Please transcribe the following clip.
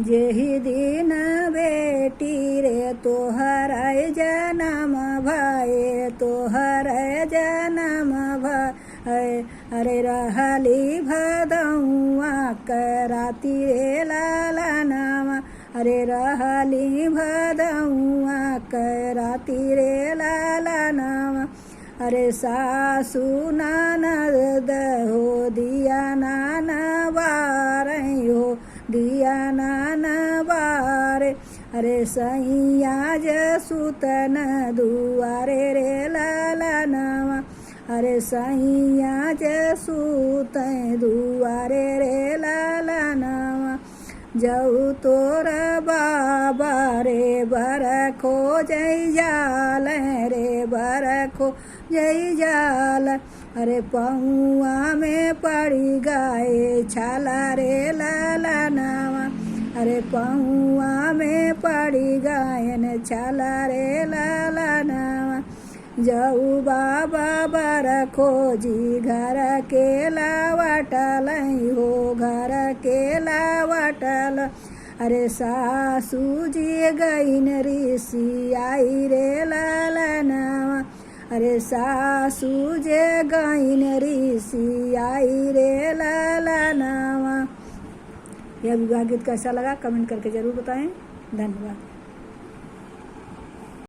जेहि दिन बेटी रे तोहर जनम भये, तोहर जनम भये। अरे रहली भदौआ कराती रे लालनवा, अरे रहली भदौआ कराती रे लालनवा। अरे सासु ननद हो दिया नानवार हो, दिया नानवारे। अरे सैया जसुतन दुआरे रे लालनवा, अरे सैया जसुतन दुआरे रे लालनवा। जाऊ तोरा बाबा रे बरखो जय जाल रे बरखो जय जाल। अरे पहुआ में पड़ी गाए छाला रे लालनवा, अरे पहुआ में पड़ी गायन छाला रे लालनवा। जाऊ बाबा बरखो जी घर के लावटल हो, घर के लावटल। अरे सासू जी गईन ऋषि आई रे लालनवा, अरे सासू जे गईन ऋषि आई रे लालनवा। यह विवाह गीत कैसा लगा कमेंट करके जरूर बताएं। धन्यवाद।